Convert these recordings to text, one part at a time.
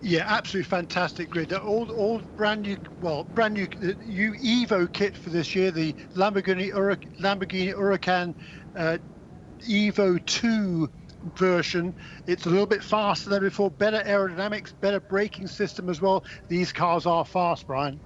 Yeah, absolutely fantastic grid. All brand new, well, brand new Evo kit for this year. The Lamborghini Huracan Evo 2 version. It's a little bit faster than before. Better aerodynamics, better braking system as well. These cars are fast, Brian.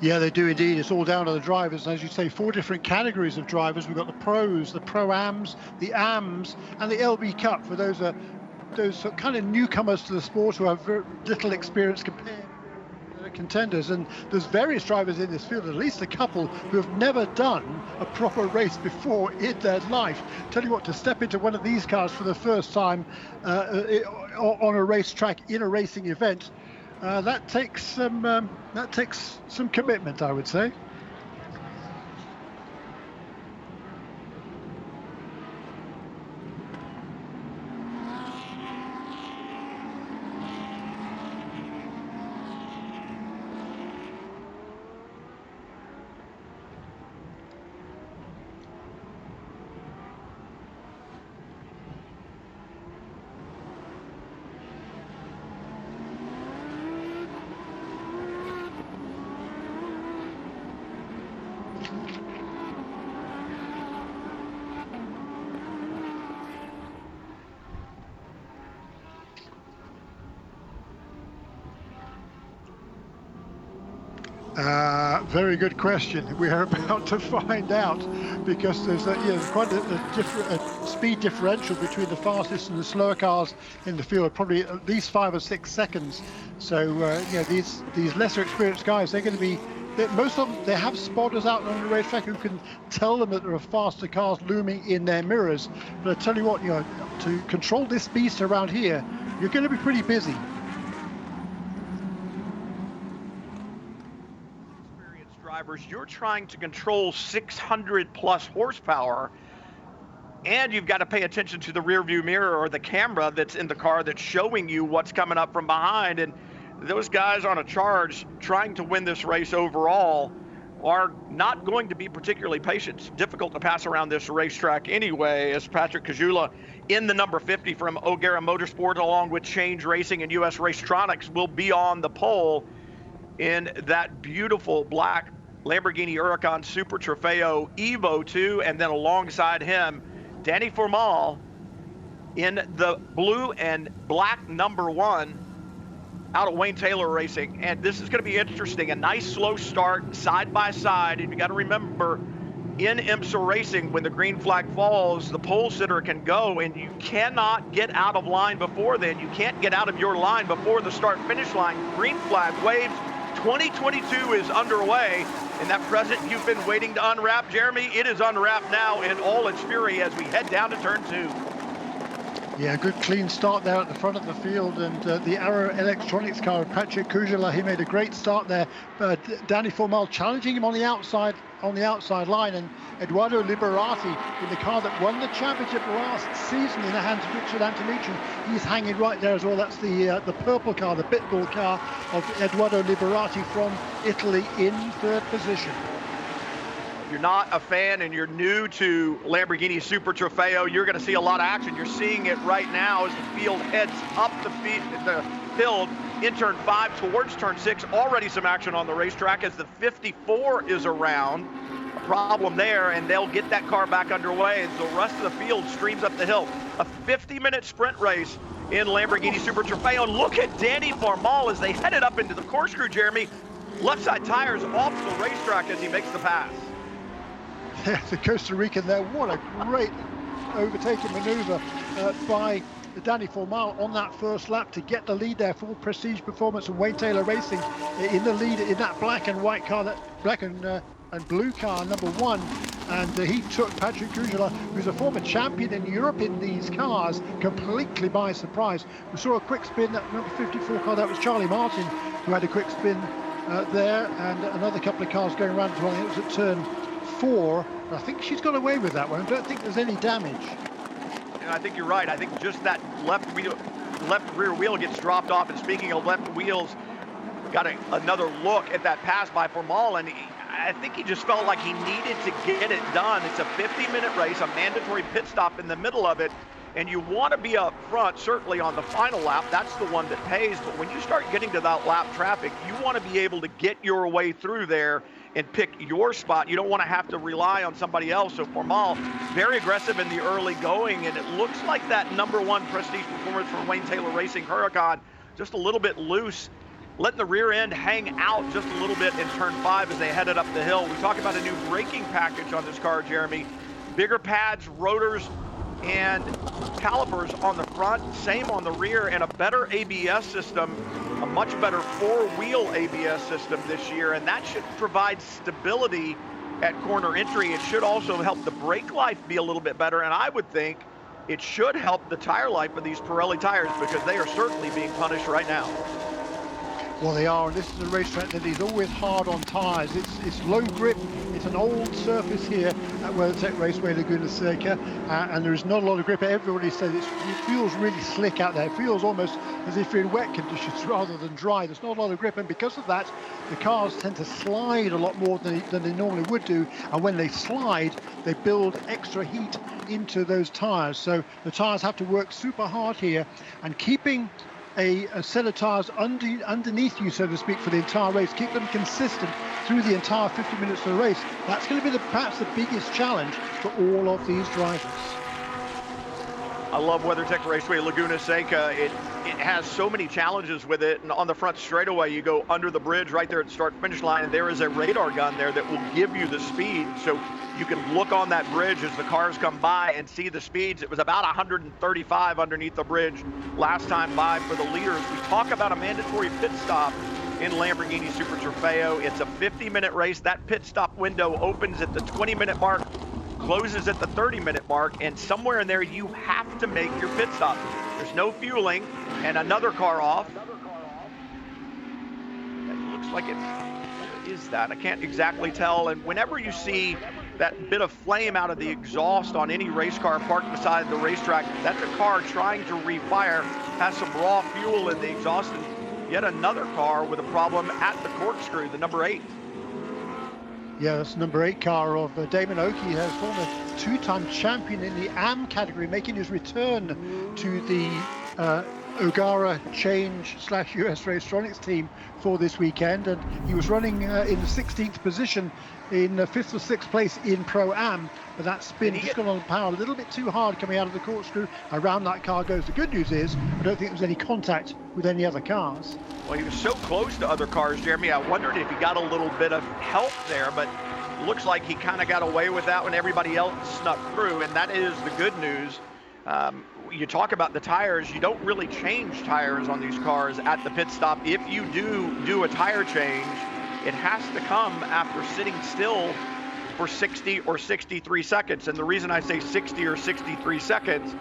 Yeah, they do indeed. It's all down to the drivers. And as you say, 4 different categories of drivers. We've got the pros, the pro-ams, the AMs, and the LB Cup for those kind of newcomers to the sport who have very little experience compared to the contenders. And there's various drivers in this field, at least a couple, who have never done a proper race before in their life. Tell you what, to step into one of these cars for the first time on a racetrack in a racing event, that takes some commitment, I would say. Very good question. We are about to find out, because there's quite a speed differential between the fastest and the slower cars in the field, probably at least 5 or 6 seconds. So these lesser experienced guys, they're going to be, most of them, they have spotters out on the racetrack who can tell them that there are faster cars looming in their mirrors. But I tell you what, to control this beast around here, you're going to be pretty busy. drivers, you're trying to control 600 plus horsepower, and you've got to pay attention to the rear view mirror or the camera that's in the car that's showing you what's coming up from behind. And those guys on a charge trying to win this race overall are not going to be particularly patient. It's difficult to pass around this racetrack anyway, as Patrick Kajula in the number 50 from O'Gara Motorsport, along with Change Racing and US Racetronics, will be on the pole in that beautiful black Lamborghini Huracan Super Trofeo Evo 2, and then alongside him, Danny Formal in the blue and black number 1 out of Wayne Taylor Racing. And this is going to be interesting. A nice slow start, side by side. And you got to remember, in IMSA racing, when the green flag falls, the pole sitter can go, and you cannot get out of line before then. You can't get out of your line before the start-finish line. Green flag waves. 2022 is underway, and that present you've been waiting to unwrap, Jeremy, it is unwrapped now in all its fury as we head down to turn 2. Yeah, good clean start there at the front of the field, and the Arrow Electronics car, Patrick Kujala, he made a great start there. Danny Formal challenging him on the outside line, and Eduardo Liberati in the car that won the championship last season in the hands of Richard Antonucci, he's hanging right there as well. That's the purple car, the Pitbull car of Eduardo Liberati from Italy in 3rd position. You're not a fan and you're new to Lamborghini Super Trofeo, you're going to see a lot of action. You're seeing it right now as the field heads up the hill in turn 5 towards turn 6. Already some action on the racetrack as the 54 is around. A problem there, and they'll get that car back underway as the rest of the field streams up the hill. A 50-minute sprint race in Lamborghini Super Trofeo. And look at Danny Formal as they headed up into the corkscrew, Jeremy. Left side tires off the racetrack as he makes the pass. Yeah, the Costa Rican there, what a great overtaking maneuver by Danny Formal on that first lap to get the lead there for Prestige Performance and Wayne Taylor Racing in the lead in that black and white car, that black and blue car, number 1. And he took Patrick Kujala, who's a former champion in Europe in these cars, completely by surprise. We saw a quick spin, that number 54 car, that was Charlie Martin, who had a quick spin there, and another couple of cars going around as well. It was at turn 4. I think she's got away with that one. I don't think there's any damage. I think you're right. I think just that left rear wheel gets dropped off. And speaking of left wheels, got another look at that pass by Formal, and I think he just felt like he needed to get it done. It's a 50-minute race, a mandatory pit stop in the middle of it, and you want to be up front, certainly on the final lap. That's the one that pays. But when you start getting to that lap traffic, you want to be able to get your way through there and pick your spot. You don't want to have to rely on somebody else. So Formal, very aggressive in the early going, and it looks like that number 1 Prestige Performance from Wayne Taylor Racing Huracan just a little bit loose, letting the rear end hang out just a little bit in turn 5 as they headed up the hill. We talk about a new braking package on this car, Jeremy. Bigger pads, rotors, and calipers on the front, same on the rear, and a better ABS system, a much better 4-wheel ABS system this year, and that should provide stability at corner entry. It should also help the brake life be a little bit better, and I would think it should help the tire life of these Pirelli tires, because they are certainly being punished right now. Well, they are, and this is a racetrack that is always hard on tires. It's low grip. It's an old surface here at WeatherTech Raceway Laguna Seca, and there is not a lot of grip. Everybody says it feels really slick out there. It feels almost as if you're in wet conditions rather than dry. There's not a lot of grip, and because of that, the cars tend to slide a lot more than they normally would do, and when they slide, they build extra heat into those tires. So the tires have to work super hard here, and keeping a set of tires underneath you, so to speak, for the entire race, keep them consistent through the entire 50 minutes of the race. That's going to be perhaps the biggest challenge for all of these drivers. I love WeatherTech Raceway Laguna Seca. It has so many challenges with it. And on the front straightaway, you go under the bridge right there at the start-finish line, and there is a radar gun there that will give you the speed. So you can look on that bridge as the cars come by and see the speeds. It was about 135 underneath the bridge last time by for the leaders. We talk about a mandatory pit stop in Lamborghini Super Trofeo. It's a 50-minute race. That pit stop window opens at the 20-minute mark, closes at the 30-minute mark, and somewhere in there you have to make your pit stop. There's no fueling, and another car off. It looks like it is that? I can't exactly tell. And whenever you see that bit of flame out of the exhaust on any race car parked beside the racetrack, that's a car trying to refire, has some raw fuel in the exhaust, and yet another car with a problem at the corkscrew, the number 8. Yeah, that's number 8 car of Damon Oakey, has former 2-time champion in the AM category, making his return to the O'Gara Change / US Racetronics team for this weekend, and he was running in the 16th position in 5th or 6th place in Pro-Am, but that spin just got on the power a little bit too hard coming out of the corkscrew. Around that car goes. The good news is I don't think there was any contact with any other cars. Well, he was so close to other cars, Jeremy. I wondered if he got a little bit of help there, but it looks like he kind of got away with that when everybody else snuck through, and that is the good news. You talk about the tires, you don't really change tires on these cars at the pit stop. If you do a tire change, it has to come after sitting still for 60 or 63 seconds. And the reason I say 60 or 63 seconds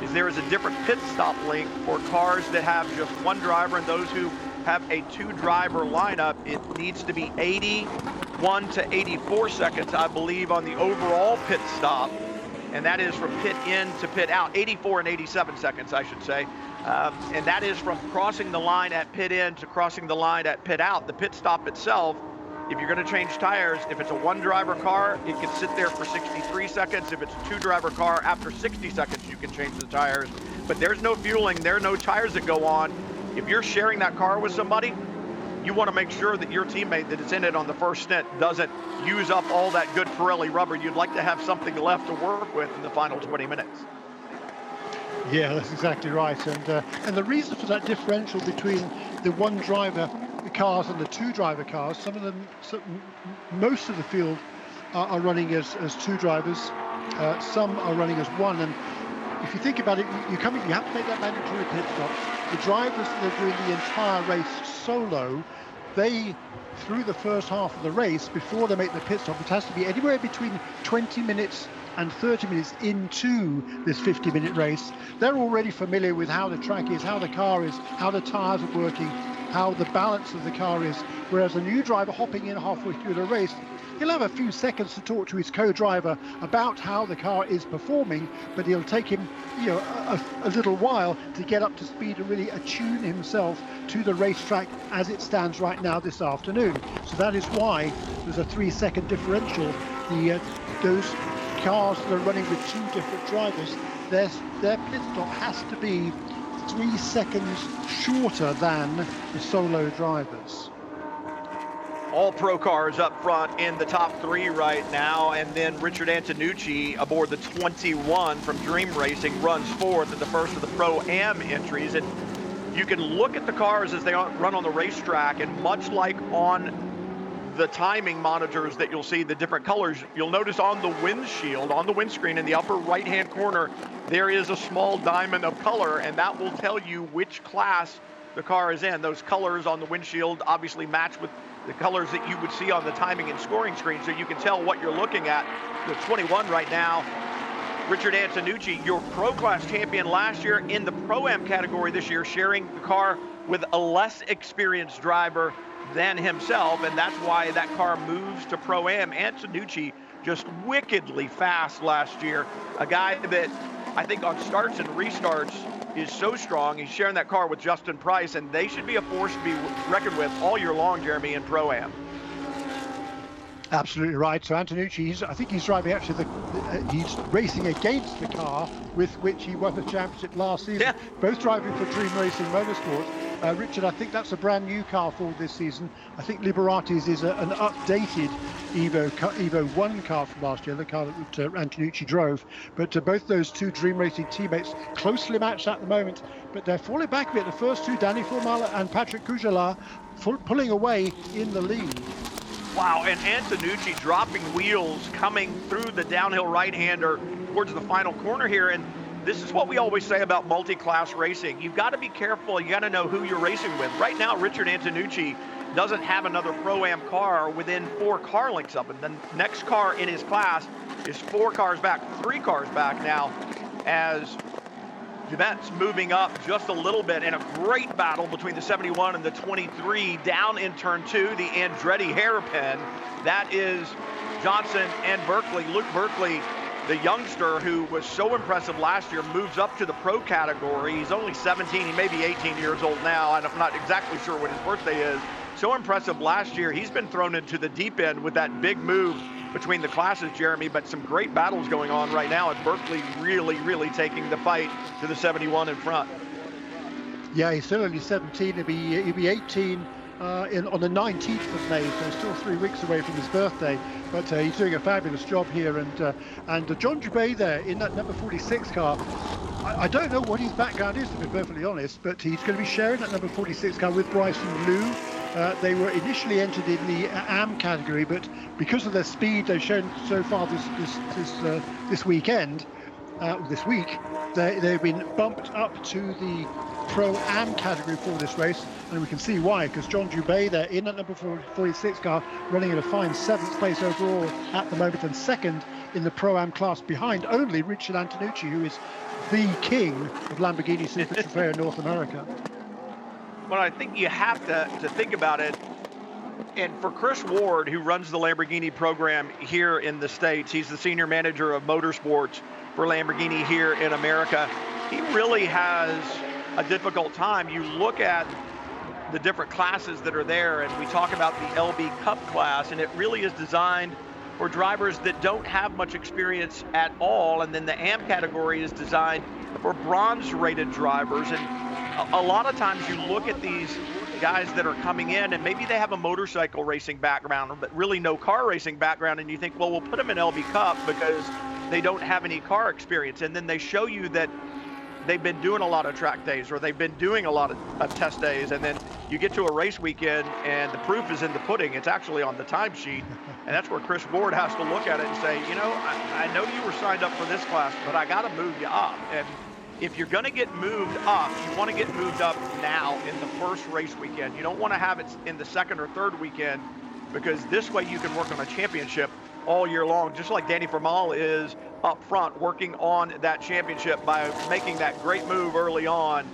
is there is a different pit stop link for cars that have just one driver, and those who have a 2-driver lineup, it needs to be 81 to 84 seconds, I believe, on the overall pit stop. And that is from pit in to pit out, 84 and 87 seconds, I should say. And that is from crossing the line at pit in to crossing the line at pit out. The pit stop itself, if you're going to change tires, if it's a 1-driver car, it can sit there for 63 seconds. If it's a 2-driver car, after 60 seconds, you can change the tires. But there's no fueling, there are no tires that go on. If you're sharing that car with somebody, you want to make sure that your teammate that is in it on the first stint doesn't use up all that good Pirelli rubber. You'd like to have something left to work with in the final 20 minutes. Yeah, that's exactly right. And the reason for that differential between the 1-driver cars and the 2-driver cars, most of the field are running as 2 drivers. Some are running as 1. And if you think about it, you have to make that mandatory pit stop. The drivers that are doing the entire race solo, they, through the first half of the race, before they make the pit stop, it has to be anywhere between 20 minutes and 30 minutes into this 50-minute race. They're already familiar with how the track is, how the car is, how the tires are working, how the balance of the car is. Whereas a new driver hopping in halfway through the race, he'll have a few seconds to talk to his co-driver about how the car is performing, but it'll take him, a little while to get up to speed and really attune himself to the racetrack as it stands right now this afternoon. So that is why there's a 3-second differential. Those cars that are running with 2 different drivers, their pit stop has to be 3 seconds shorter than the solo drivers. All pro cars up front in the top 3 right now, and then Richard Antonucci aboard the 21 from Dream Racing runs 4th in the first of the Pro-Am entries. And you can look at the cars as they run on the racetrack, and much like on the timing monitors that you'll see the different colors, you'll notice on the windshield, on the windscreen in the upper right-hand corner, there is a small diamond of color, and that will tell you which class the car is in. Those colors on the windshield obviously match with the colors that you would see on the timing and scoring screen, so you can tell what you're looking at. The 21 right now, Richard Antonucci, your Pro Class champion last year, in the Pro-Am category this year, sharing the car with a less experienced driver than himself, and that's why that car moves to Pro-Am. Antonucci just wickedly fast last year, a guy that I think on starts and restarts is so strong. He's sharing that car with Justin Price, and they should be a force to be reckoned with all year long, Jeremy, in Pro-Am. Absolutely right. So Antonucci, I think he's driving actually he's racing against the car with which he won the championship last season. Yeah. Both driving for Dream Racing Motorsport. Richard, I think that's a brand new car for this season. I think Liberati's is an updated Evo 1 car from last year, the car that Antonucci drove. But both those 2 Dream Racing teammates closely matched at the moment, but they're falling back a bit. The first 2, Danny Formala and Patrick Cougela, pulling away in the lead. Wow, and Antonucci dropping wheels coming through the downhill right-hander towards the final corner here. And this is what we always say about multi-class racing. You've got to be careful. You got to know who you're racing with. Right now, Richard Antonucci doesn't have another Pro-Am car within 4 car lengths of him. The next car in his class is 4 cars back, 3 cars back now, as Jebet's moving up just a little bit, and a great battle between the 71 and the 23 down in turn 2, the Andretti hairpin. That is Johnson and Berkeley. Luke Berkeley, the youngster who was so impressive last year, moves up to the pro category. He's only 17, he may be 18 years old now. I'm not exactly sure what his birthday is. So impressive last year. He's been thrown into the deep end with that big move between the classes, Jeremy, but some great battles going on right now, and Berkeley really taking the fight to the 71 in front. Yeah, he's still only 17. He'll be 18 on the 19th of May, so still 3 weeks away from his birthday. But he's doing a fabulous job here, and John Dubé there in that number 46 car. I don't know what his background is, to be perfectly honest, but he's going to be sharing that number 46 car with Bryson Liu. They were initially entered in the AM category, but because of their speed they've shown so far this week, they've been bumped up to the Pro-Am category for this race, and we can see why, because John Dubé there in that number 46 car running at a fine 7th place overall at the moment, and 2nd in the Pro-Am class behind only Richard Antonucci, who is the king of Lamborghini Super Trofeo North America. Well, I think you have to think about it, and for Chris Ward, who runs the Lamborghini program here in the States, he's the senior manager of motorsports for Lamborghini here in America. He really has a difficult time. You look at the different classes that are there, and we talk about the LB Cup class, and it really is designed for drivers that don't have much experience at all, and then the AM category is designed for bronze-rated drivers. And a lot of times you look at these guys that are coming in, and maybe they have a motorcycle racing background, but really no car racing background, and you think, well, we'll put them in LB Cup because they don't have any car experience. And then they show you that they've been doing a lot of track days, or they've been doing a lot of test days, and then you get to a race weekend and the proof is in the pudding. It's actually on the timesheet, and that's where Chris Ward has to look at it and say, you know, I know you were signed up for this class, but I got to move you up. And if you're going to get moved up, you want to get moved up now in the first race weekend. You don't want to have it in the 2nd or 3rd weekend, because this way you can work on a championship all year long, just like Danny Formal is up front working on that championship by making that great move early on,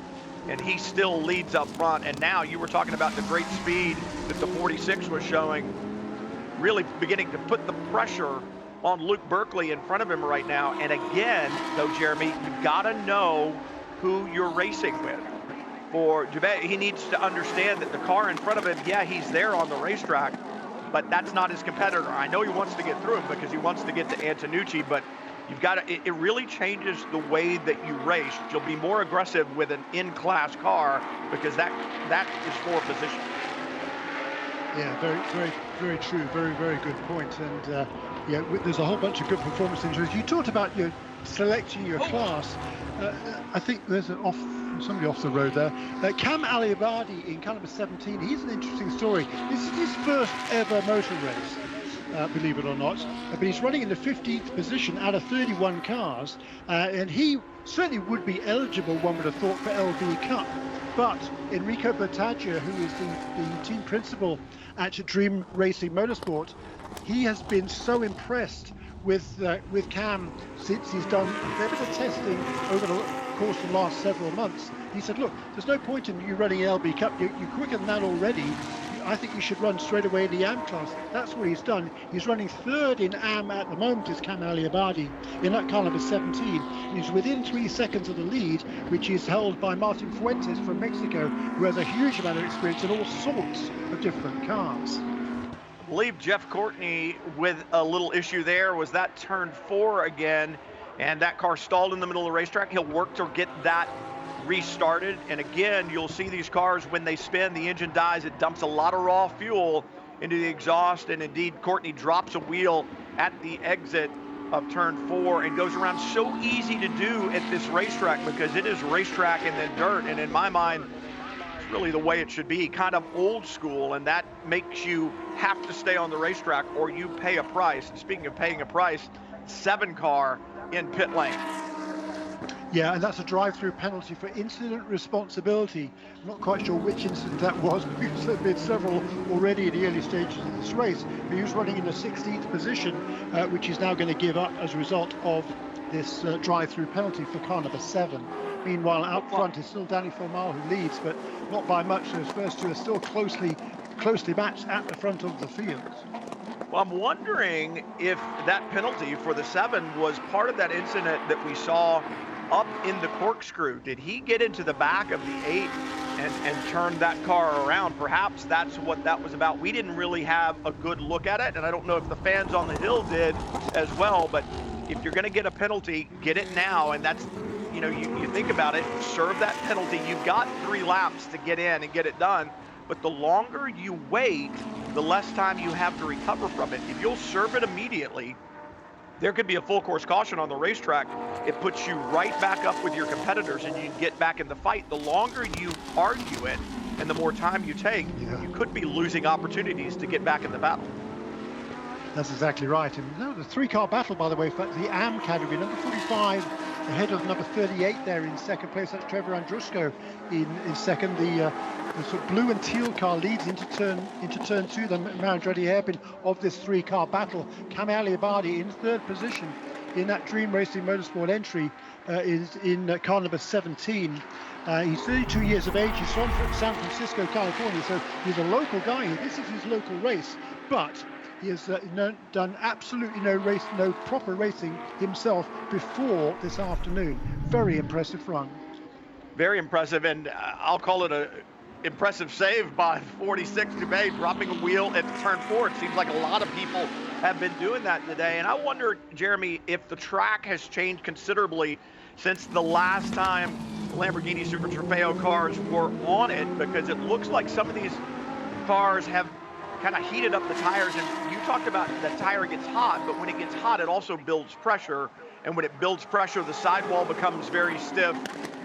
and he still leads up front. And now you were talking about the great speed that the 46 was showing, really beginning to put the pressure on Luke Berkeley in front of him right now. And again, though, Jeremy, you've got to know who you're racing with. For Dubé, he needs to understand that the car in front of him, yeah, he's there on the racetrack, but that's not his competitor. I know he wants to get through him because he wants to get to Antonucci, but you've got to, it really changes the way that you race. You'll be more aggressive with an in-class car because that is for position. Yeah, very true. Very good point. And yeah, there's a whole bunch of good performance injuries. You talked about your selecting your class. I think there's somebody off the road there. Cam Aliabadi in car number 17. He's an interesting story. This is his first ever motor race, believe it or not. But he's running in the 15th position out of 31 cars, and he certainly would be eligible, one would have thought, for LB Cup. But Enrico Bertaggia, who is the team principal at Dream Racing Motorsport, he has been so impressed with Cam since he's done a bit of testing over the course of the last several months. He said, look, there's no point in you running LB Cup. You're quicker than that already. I think you should run straight away in the AM class. That's what he's done. He's running 3rd in AM at the moment, is Cam Aliabadi, in that car number 17. He's within 3 seconds of the lead, which is held by Martin Fuentes from Mexico, who has a huge amount of experience in all sorts of different cars. I believe Jeff Courtney with a little issue there. Was that turn 4 again, and that car stalled in the middle of the racetrack. He'll work to get that restarted, and again, you'll see these cars when they spin, the engine dies, it dumps a lot of raw fuel into the exhaust, and indeed Courtney drops a wheel at the exit of turn 4 and goes around. So easy to do at this racetrack because it is racetrack and then dirt, and in my mind it's really the way it should be, kind of old school, and that makes you have to stay on the racetrack or you pay a price. And speaking of paying a price, 7 car in pit lane. Yeah, and that's a drive-through penalty for incident responsibility. I'm not quite sure which incident that was, but there's been several already in the early stages of this race. But he was running in the 16th position, which he's now going to give up as a result of this drive-through penalty for car number 7. Meanwhile, out front is still Danny Formal who leads, but not by much. Those first two are still closely matched at the front of the field. Well, I'm wondering if that penalty for the 7 was part of that incident that we saw up in the corkscrew. Did he get into the back of the 8 and turn that car around? Perhaps that's what that was about. We didn't really have a good look at it, and I don't know if the fans on the hill did as well, but if you're going to get a penalty, get it now. And that's, you know, you think about it, serve that penalty. You've got 3 laps to get in and get it done, but the longer you wait, the less time you have to recover from it. If you'll serve it immediately, there could be a full course caution on the racetrack. It puts you right back up with your competitors and you get back in the fight. The longer you argue it and the more time you take, you could be losing opportunities to get back in the battle. That's exactly right. And no, the 3-car battle, by the way, for the AM category, number 45 ahead of number 38 there in second place. That's Trevor Andrusko in second. The sort of blue and teal car leads into turn 2, the Andretti hairpin of this 3-car battle. Kamali Abadi in third position in that Dream Racing Motorsport entry is in car number 17. He's 32 years of age. He's from San Francisco, California, so he's a local guy. This is his local race, but he has done absolutely no proper racing himself before this afternoon. Very impressive run. Very impressive, and I'll call it a impressive save by 46 Dubé, dropping a wheel at turn 4. It seems like a lot of people have been doing that today, and I wonder, Jeremy, if the track has changed considerably since the last time Lamborghini Super Trofeo cars were on it, because it looks like some of these cars have kind of heated up the tires. And you talked about the tire gets hot, but when it gets hot, it also builds pressure. And when it builds pressure, the sidewall becomes very stiff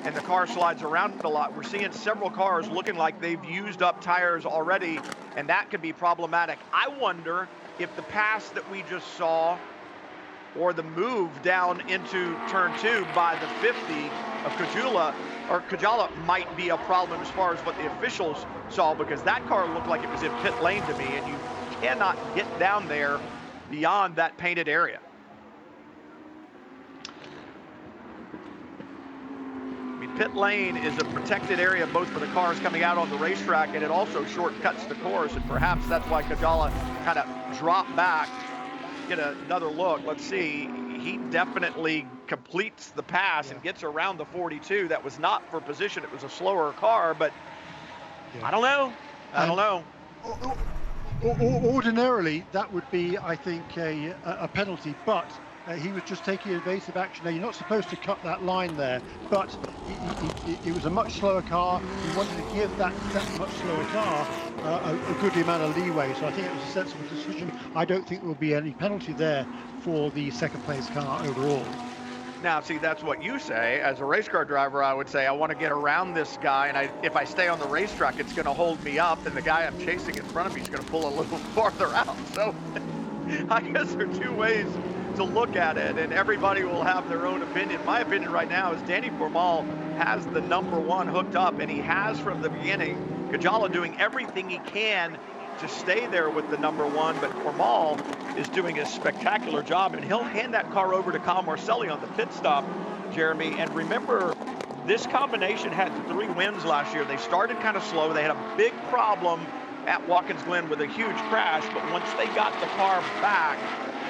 and the car slides around a lot. We're seeing several cars looking like they've used up tires already, and that could be problematic. I wonder if the pass that we just saw or the move down into turn 2 by the 50 of Kajala might be a problem as far as what the officials saw, because that car looked like it was in pit lane to me, and you cannot get down there beyond that painted area. I mean, pit lane is a protected area both for the cars coming out on the racetrack, and it also shortcuts the course, and perhaps that's why Kajala kind of dropped back. Get another look. Let's see. He definitely completes the pass and gets around the 42. That was not for position. It was a slower car, but I don't know. I don't know. Ordinarily, that would be, I think, a penalty, but he was just taking evasive action. Now, you're not supposed to cut that line there, but it was a much slower car. He wanted to give that much slower car a good amount of leeway, so I think it was a sensible decision. I don't think there will be any penalty there for the second place car overall. Now, see, that's what you say. As a race car driver, I would say I want to get around this guy, and if I stay on the racetrack, it's going to hold me up, and the guy I'm chasing in front of me is going to pull a little farther out. So I guess there are two ways to look at it, and everybody will have their own opinion. My opinion right now is Danny Formal has the number 1 hooked up, and he has from the beginning. Kajala doing everything he can to stay there with the number 1, but Formal is doing a spectacular job, and he'll hand that car over to Kyle Marcelli on the pit stop, Jeremy. And remember, this combination had 3 wins last year. They started kind of slow. They had a big problem at Watkins Glen with a huge crash, but once they got the car back,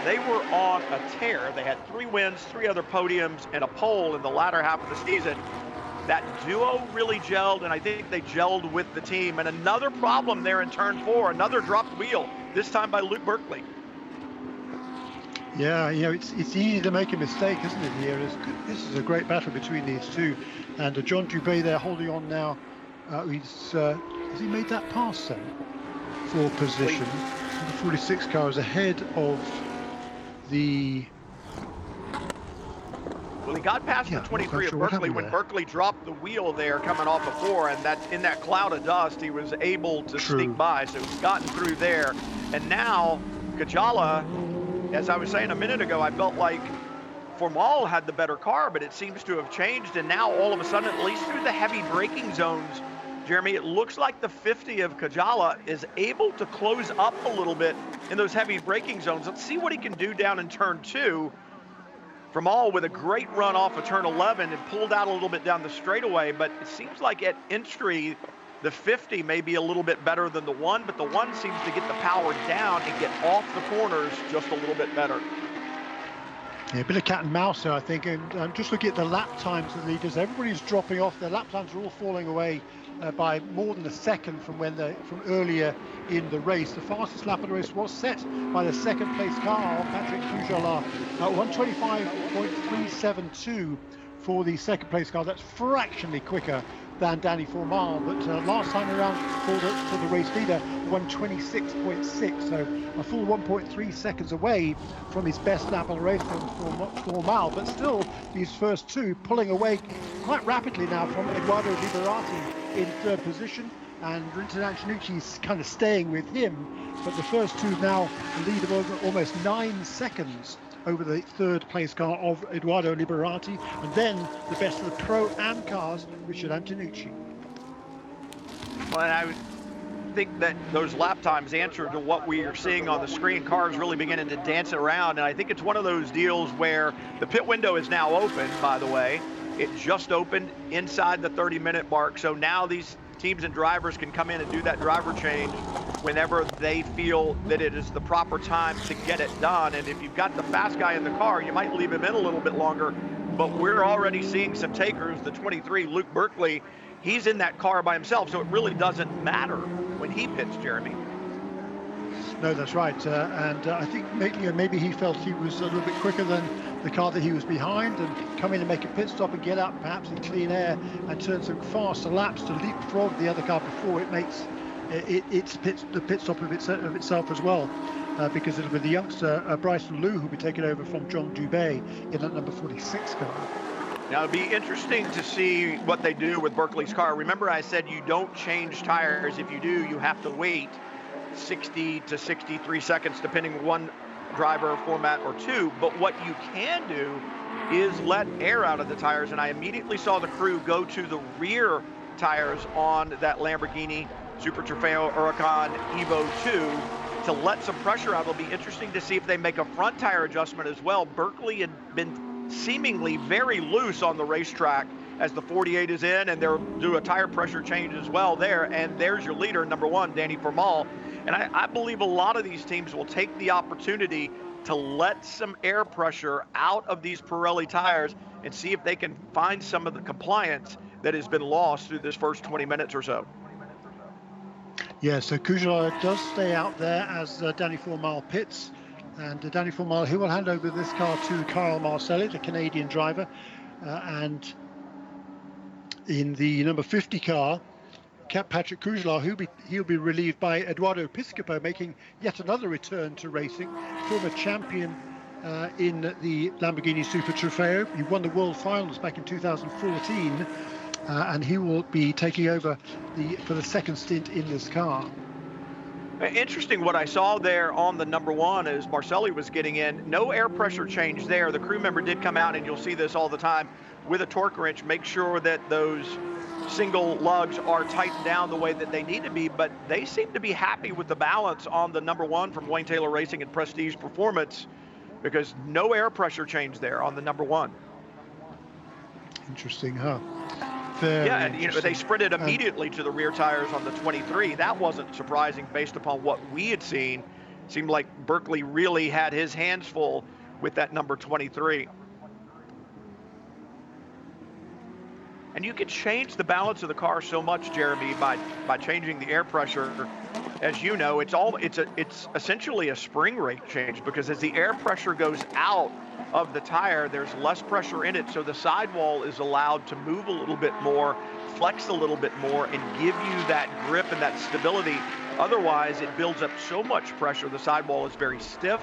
they were on a tear. They had 3 wins, 3 other podiums, and a pole in the latter half of the season. That duo really gelled, and I think they gelled with the team. And another problem there in turn 4, another dropped wheel, this time by Luke Berkeley. Yeah, you know, it's easy to make a mistake, isn't it, here? This is a great battle between these two. And John Dubé there holding on now. Has he made that pass then for position? The 46 car is ahead of the... Well, he got past the 23 of Berkeley when Berkeley dropped the wheel there coming off of 4, and that in that cloud of dust, he was able to sneak by, so he's gotten through there. And now, Kajala, as I was saying a minute ago, I felt like Formal had the better car, but it seems to have changed, and now all of a sudden, at least through the heavy braking zones, Jeremy, it looks like the 50 of Kajala is able to close up a little bit in those heavy braking zones. Let's see what he can do down in turn 2. Vermael with a great run off of turn 11 and pulled out a little bit down the straightaway, but it seems like at entry, the 50 may be a little bit better than the 1, but the 1 seems to get the power down and get off the corners just a little bit better. Yeah, a bit of cat and mouse there, I think, and just looking at the lap times of the leaders, everybody's dropping off. Their lap times are all falling away by more than a second from earlier in the race. The fastest lap of the race was set by the second place car, Patrick Cujalat, at 125.372 for the second place car. That's fractionally quicker than Danny Formal, but last time around for the race leader, 126.6, so a full 1.3 seconds away from his best lap of the race from Formal, but still these first two pulling away quite rapidly now from Eduardo Liberati in third position, and Rinton Antonucci's kind of staying with him, but the first two now lead of over almost 9 seconds over the third place car of Eduardo Liberati, and then the best of the Pro-Am cars, Richard Antonucci. Well, and I would think that those lap times answer to what we are seeing on the screen. Cars really beginning to dance around, and I think it's one of those deals where the pit window is now open, by the way. It just opened inside the 30-minute mark, so now these teams and drivers can come in and do that driver change whenever they feel that it is the proper time to get it done. And if you've got the fast guy in the car, you might leave him in a little bit longer, but we're already seeing some takers. The 23, Luke Berkeley, he's in that car by himself, so it really doesn't matter when he pits, Jeremy. No, that's right, and I think maybe he felt he was a little bit quicker than the car that he was behind, and come in and make a pit stop and get up perhaps in clean air and turn some faster laps to leapfrog the other car before it makes the pit stop of itself as well, because it'll be the youngster Bryson Liu who'll be taking over from John Dubé in that number 46 car. Now, it'd be interesting to see what they do with Berkeley's car. Remember, I said you don't change tires. If you do, you have to wait 60 to 63 seconds, depending on one driver format or two. But what you can do is let air out of the tires. And I immediately saw the crew go to the rear tires on that Lamborghini Super Trofeo Huracan Evo 2 to let some pressure out. It'll be interesting to see if they make a front tire adjustment as well. Berkeley had been seemingly very loose on the racetrack as the 48 is in, and they'll do a tire pressure change as well there. And there's your leader, number 1, Danny Formal. And I believe a lot of these teams will take the opportunity to let some air pressure out of these Pirelli tires and see if they can find some of the compliance that has been lost through this first 20 minutes or so. Yeah, so Cujalat does stay out there as Danny Formal pits. And Danny Formal, he will hand over this car to Kyle Marcelli, the Canadian driver. And in the number 50 car, Patrick Cujalat, he'll be relieved by Eduardo Piscopo, making yet another return to racing. Former champion in the Lamborghini Super Trofeo. He won the World Finals back in 2014. And he will be taking over for the second stint in this car. Interesting what I saw there on the number 1 as Marcelli was getting in. No air pressure change there. The crew member did come out, and you'll see this all the time, with a torque wrench, make sure that those single lugs are tightened down the way that they need to be, but they seem to be happy with the balance on the number 1 from Wayne Taylor Racing and Prestige Performance, because no air pressure change there on the number 1. Interesting, huh? Yeah, and they sprinted immediately to the rear tires on the 23. That wasn't surprising based upon what we had seen. It seemed like Berkeley really had his hands full with that number 23. And you can change the balance of the car so much, Jeremy, by changing the air pressure. As you know, it's essentially a spring rate change, because as the air pressure goes out of the tire, there's less pressure in it, so the sidewall is allowed to move a little bit more, flex a little bit more, and give you that grip and that stability. Otherwise, it builds up so much pressure, the sidewall is very stiff,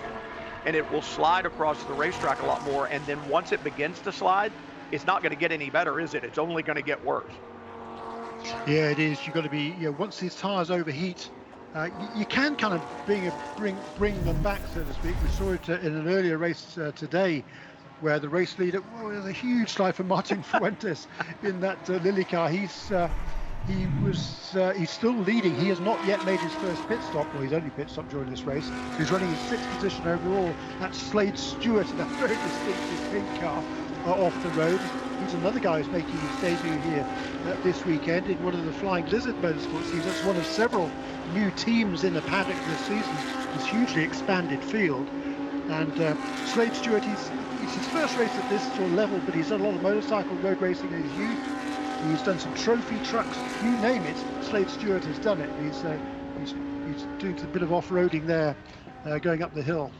and it will slide across the racetrack a lot more. And then once it begins to slide, it's not going to get any better, is it? It's only going to get worse. Yeah, it is. You've got to be, once these tires overheat, you can kind of bring them back, so to speak. We saw it in an earlier race today, where the race leader, was a huge slide for Martin Fuentes in that Lily car. He's still leading. He has not yet made his first pit stop. Well, he's only pit stop during this race. He's running in 6th position overall. That's Slade Stewart in a very distinctive pink car off the road. He's another guy who's making his debut here this weekend in one of the Flying Lizard Motorsports teams. That's one of several new teams in the paddock this season. This hugely expanded field. And Slade Stewart, it's his first race at this sort of level, but he's done a lot of motorcycle road racing in his youth. He's done some trophy trucks, you name it. Slade Stewart has done it. He's doing a bit of off-roading there, going up the hill.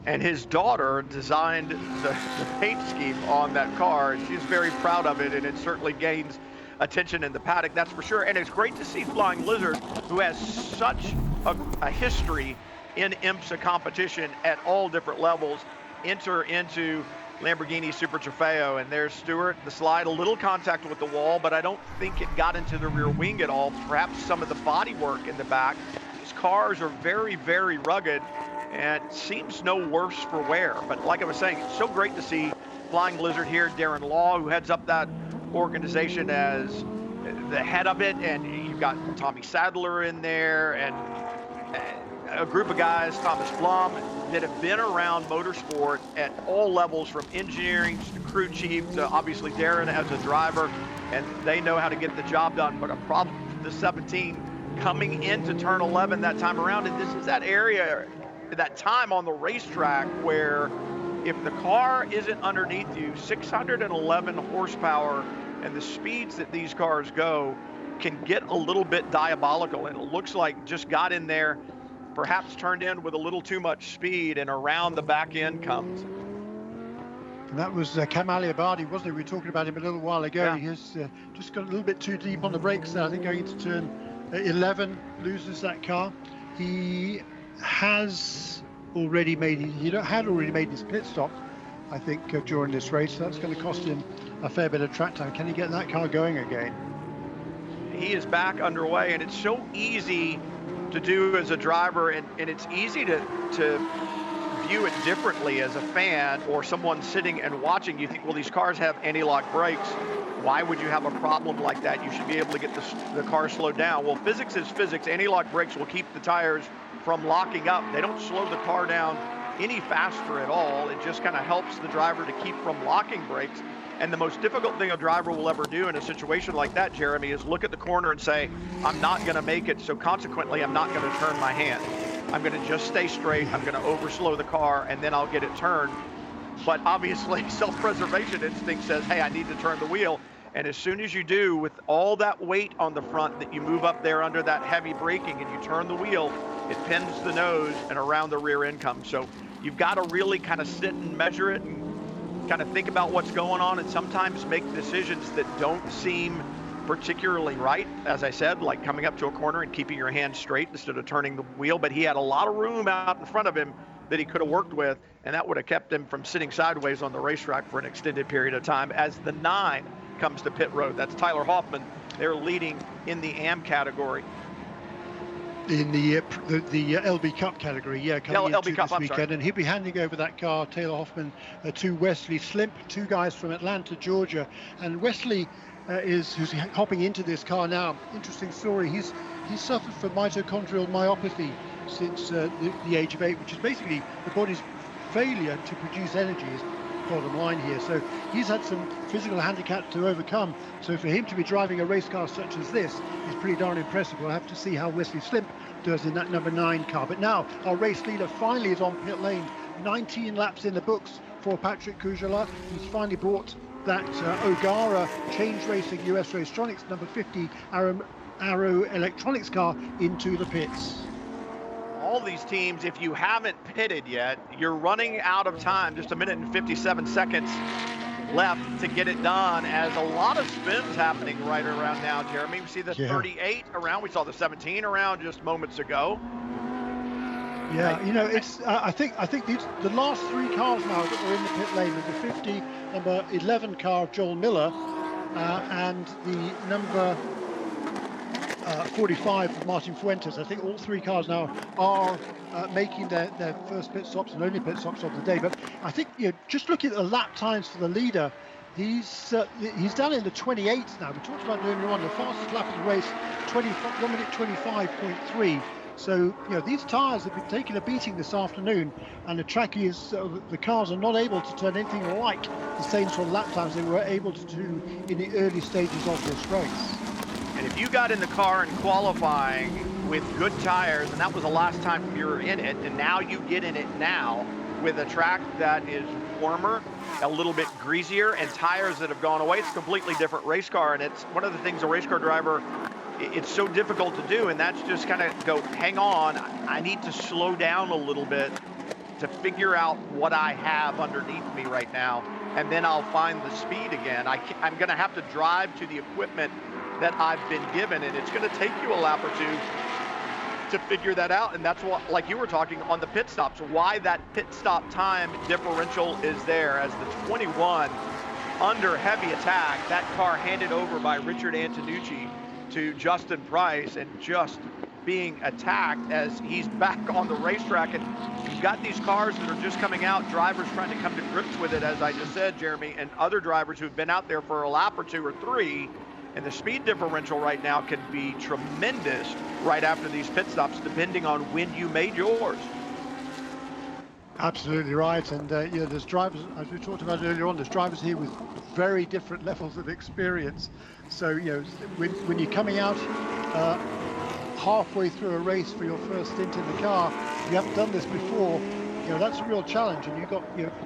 And his daughter designed the paint scheme on that car. She's very proud of it, and it certainly gains attention in the paddock, that's for sure. And it's great to see Flying Lizard, who has such a history in IMSA competition at all different levels, enter into Lamborghini Super Trofeo. And there's Stewart, the slide, a little contact with the wall, but I don't think it got into the rear wing at all. Perhaps some of the body work in the back. These cars are very, very rugged, and it seems no worse for wear. But like I was saying, it's so great to see Flying Lizard here. Darren Law, who heads up that organization as the head of it, and you've got Tommy Sadler in there, and a group of guys, Thomas Blum, that have been around motorsport at all levels, from engineering to crew chief to obviously Darren as a driver, and they know how to get the job done. But a problem for the 17 coming into turn 11 that time around, and this is that area, that time on the racetrack where if the car isn't underneath you, 611 horsepower and the speeds that these cars go can get a little bit diabolical. And it looks like just got in there, perhaps turned in with a little too much speed, and around the back end comes. And that was Kamal Abadi, wasn't it? We were talking about him a little while ago. Yeah. He has just got a little bit too deep on the brakes there. I think going into turn 11, loses that car. He has already made his pit stop, I think, during this race. So that's going to cost him a fair bit of track time. Can he get that car going again? He is back underway, and it's so easy to do as a driver, and it's easy to view it differently as a fan or someone sitting and watching. You think, well, these cars have anti-lock brakes. Why would you have a problem like that? You should be able to get the car slowed down. Well, physics is physics. Anti-lock brakes will keep the tires from locking up. They don't slow the car down any faster at all. It just kind of helps the driver to keep from locking brakes. And the most difficult thing a driver will ever do in a situation like that, Jeremy, is look at the corner and say, I'm not going to make it, so consequently, I'm not going to turn my hand. I'm going to just stay straight. I'm going to overslow the car, and then I'll get it turned. But obviously, self-preservation instinct says, hey, I need to turn the wheel. And as soon as you do, with all that weight on the front that you move up there under that heavy braking and you turn the wheel, it pins the nose and around the rear end comes. So you've got to really kind of sit and measure it and kind of think about what's going on, and sometimes make decisions that don't seem particularly right. As I said, like coming up to a corner and keeping your hand straight instead of turning the wheel. But he had a lot of room out in front of him that he could have worked with, and that would have kept him from sitting sideways on the racetrack for an extended period of time. As the 9 comes to pit road, that's Tyler Hoffman. They're leading in the AM category. In the LB Cup category, coming into this weekend, and he'll be handing over that car, Taylor Hoffman, to Wesley Slimp, 2 guys from Atlanta, Georgia. And Wesley who's hopping into this car now. Interesting story. He's suffered from mitochondrial myopathy since the age of 8, which is basically the body's failure to produce energy. Is bottom line here. So he's had some physical handicaps to overcome. So for him to be driving a race car such as this is pretty darn impressive. We'll have to see how Wesley Slimp does in that number 9 car. But now our race leader finally is on pit lane. 19 laps in the books for Patrick Kujala. He's finally brought that O'Gara Change Racing US Racetronics number 50 Arrow Electronics car into the pits. All these teams, if you haven't pitted yet, you're running out of time, just 1 minute and 57 seconds left to get it done, as a lot of spins happening right around now, Jeremy. We see the 38 around, we saw the 17 around just moments ago. Yeah, you know, it's I think the last 3 cars now that are in the pit lane, the 50, number 11 car of Joel Miller, and the number 45 of Martin Fuentes. I think all 3 cars now are making their first pit stops and only pit stops of the day. But I think, you know, just looking at the lap times for the leader, He's down in the 28th now. We talked about earlier on the fastest lap of the race, 1 minute 25.3. So these tyres have been taking a beating this afternoon, and the track is the cars are not able to turn anything like the same sort of lap times they were able to do in the early stages of this race. And if you got in the car in qualifying with good tires, and that was the last time you were in it, and now you get in it now with a track that is warmer, a little bit greasier, and tires that have gone away, it's a completely different race car. And it's one of the things a race car driver, it's so difficult to do, and that's just kind of go, hang on, I need to slow down a little bit to figure out what I have underneath me right now, and then I'll find the speed again. I'm going to have to drive to the equipment that I've been given, and it's going to take you a lap or two to figure that out. And that's what, like you were talking on the pit stops, why that pit stop time differential is there. As the 21 under heavy attack, that car handed over by Richard Antonucci to Justin Price, and just being attacked as he's back on the racetrack. And you've got these cars that are just coming out, drivers trying to come to grips with it, as I just said, Jeremy, and other drivers who've been out there for a lap or two or three. And the speed differential right now can be tremendous right after these pit stops, depending on when you made yours. Absolutely right. And there's drivers, as we talked about earlier on, there's drivers here with very different levels of experience. So when you're coming out halfway through a race for your first stint in the car, you haven't done this before, that's a real challenge. And you've got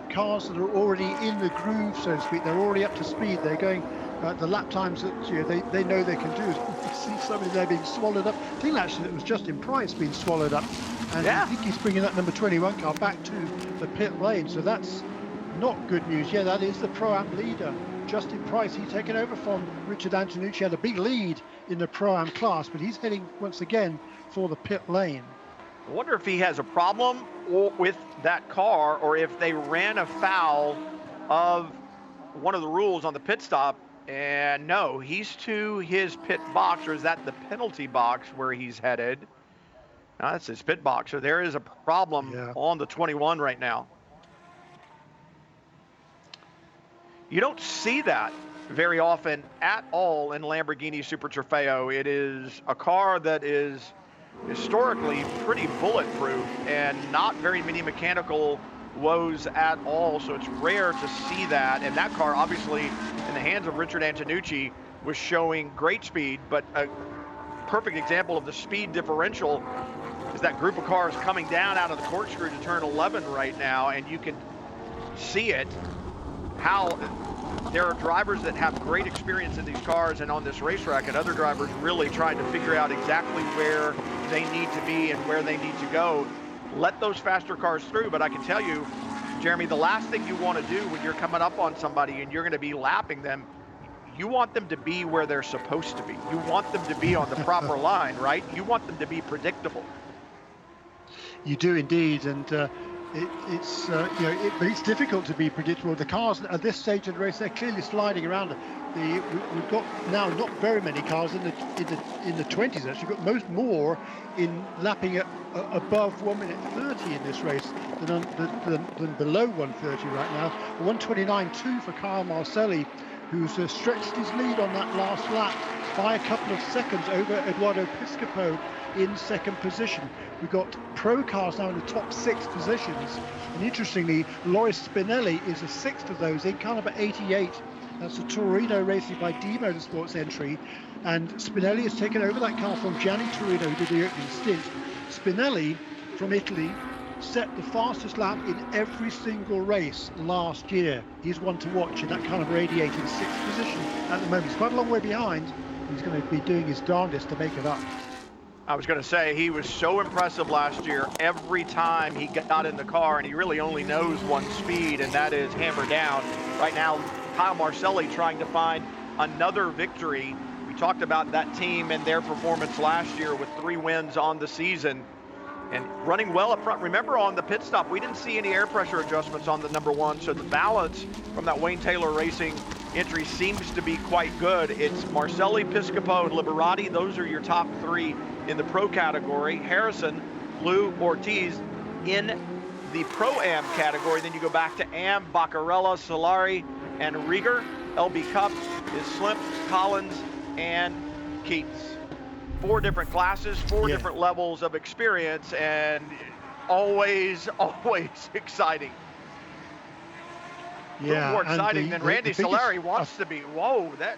cars that are already in the groove, so to speak. They're already up to speed. They're going the lap times that they know they can do. You see somebody there being swallowed up. I think actually it was Justin Price being swallowed up, and I think he's bringing that number 21 car back to the pit lane. So that's not good news. Yeah, that is the Pro-Am leader, Justin Price. He's taken over from Richard Antonucci. Had a big lead in the Pro-Am class, but he's heading once again for the pit lane. I wonder if he has a problem with that car, or if they ran afoul of one of the rules on the pit stop. And no, he's to his pit box, or is that the penalty box where he's headed? No, that's his pit box. So there is a problem on the 21 right now. You don't see that very often at all in Lamborghini Super Trofeo. It is a car that is historically pretty bulletproof and not very many mechanical woes at all, so it's rare to see that. And that car, obviously, in the hands of Richard Antonucci, was showing great speed. But a perfect example of the speed differential is that group of cars coming down out of the corkscrew to turn 11 right now, and you can see it, how there are drivers that have great experience in these cars and on this racetrack, and other drivers really trying to figure out exactly where they need to be and where they need to go. Let those faster cars through. But I can tell you, Jeremy, the last thing you want to do when you're coming up on somebody and you're going to be lapping them, you want them to be where they're supposed to be. You want them to be on the proper line, right? You want them to be predictable. You do indeed, and but it's difficult to be predictable. The cars at this stage of the race, they're clearly sliding around. We've got now not very many cars in the 20s. Actually, we've got more in lapping at above 1 minute 30 in this race than below 1:30 right now. 1:29.2 for Kyle Marcelli, who's stretched his lead on that last lap by a couple of seconds over Eduardo Piscopo in second position. We've got pro cars now in the top 6 positions, and interestingly, Loris Spinelli is the 6th of those in car number 88. That's a Torino Racing by D Motorsports entry, and Spinelli has taken over that car from Gianni Torino, who did the opening stint. Spinelli from Italy set the fastest lap in every single race last year. He's one to watch in that car number 88 in 6th position at the moment. He's quite a long way behind. He's going to be doing his darndest to make it up. I was going to say, he was so impressive last year every time he got in the car, and he really only knows one speed, and that is hammer down. Right now, Kyle Marcelli trying to find another victory. We talked about that team and their performance last year with 3 wins on the season and running well up front. Remember, on the pit stop, we didn't see any air pressure adjustments on the number 1, so the balance from that Wayne Taylor Racing entry seems to be quite good. It's Marcelli, Piscopo, and Liberati. Those are your top 3 in the pro category. Harrison, Lou, Ortiz in the Pro-Am category. Then you go back to Am, Baccarella, Solari, and Rieger. LB Cup is Slimp, Collins, and Keats. 4 different classes, 4 different levels of experience, and always exciting. A little more exciting than Randy Solari wants to be. Whoa, that.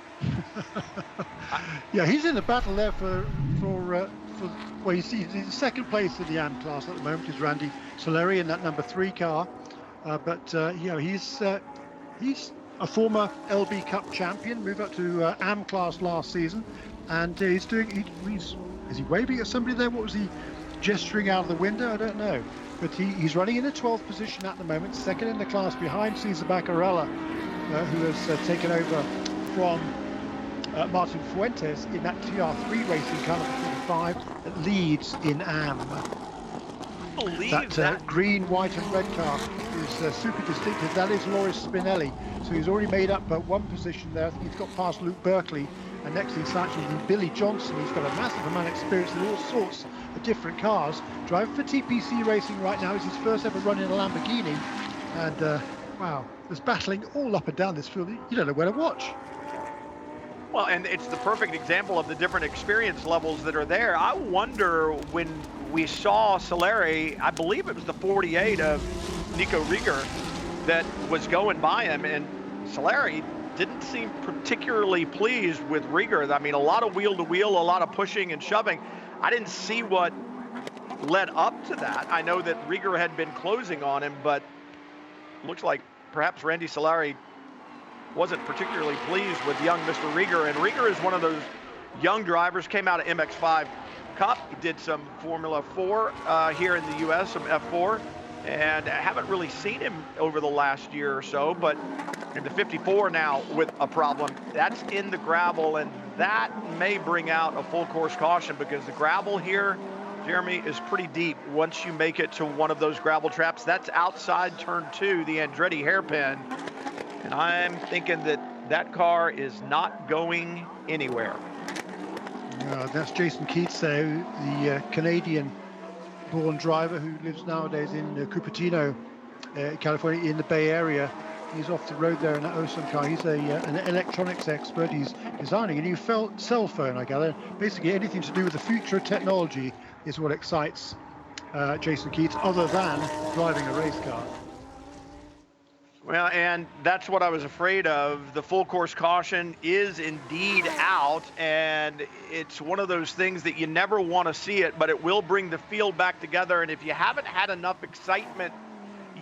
Yeah, he's in the battle there for well, he's in second place in the AM class at the moment. Is Randy Solari in that number 3 car, but you know, he's a former LB Cup champion, moved up to AM class last season, and is he waving at somebody there? What was he gesturing out of the window? I don't know. But he's running in the 12th position at the moment, second in the class behind Cesar Baccarella, who has taken over from Martin Fuentes in that TR3 racing car number 45 that leads in AM. That green, white and red car is super distinctive. That is Loris Spinelli. So he's already made up one position there. I think he's got past Luke Berkeley. And next he's actually Billy Johnson. He's got a massive amount of experience in all sorts of different cars. Driving for TPC Racing right now. It's his first ever run in a Lamborghini. And wow, there's battling all up and down this field. You don't know where to watch. Well, and it's the perfect example of the different experience levels that are there. I wonder when we saw Solari, I believe it was the 48 of Nico Rieger that was going by him, and Solari didn't seem particularly pleased with Rieger. I mean, a lot of wheel-to-wheel, a lot of pushing and shoving. I didn't see what led up to that. I know that Rieger had been closing on him, but looks like perhaps Randy Solari wasn't particularly pleased with young Mr. Rieger. And Rieger is one of those young drivers, came out of MX5 Cup. He did some Formula 4 here in the U.S., some F4. And I haven't really seen him over the last year or so, but in the 54 now with a problem. That's in the gravel, and that may bring out a full course caution because the gravel here, Jeremy, is pretty deep once you make it to one of those gravel traps. That's outside turn 2, the Andretti hairpin. And I'm thinking that car is not going anywhere. That's Jason Keats there, the Canadian-born driver who lives nowadays in Cupertino, California, in the Bay Area. He's off the road there in that awesome car. He's an electronics expert. He's designing a new cell phone, I gather. Basically, anything to do with the future of technology is what excites Jason Keats, other than driving a race car. Well, and that's what I was afraid of. The full course caution is indeed out, and it's one of those things that you never want to see it, but it will bring the field back together. And if you haven't had enough excitement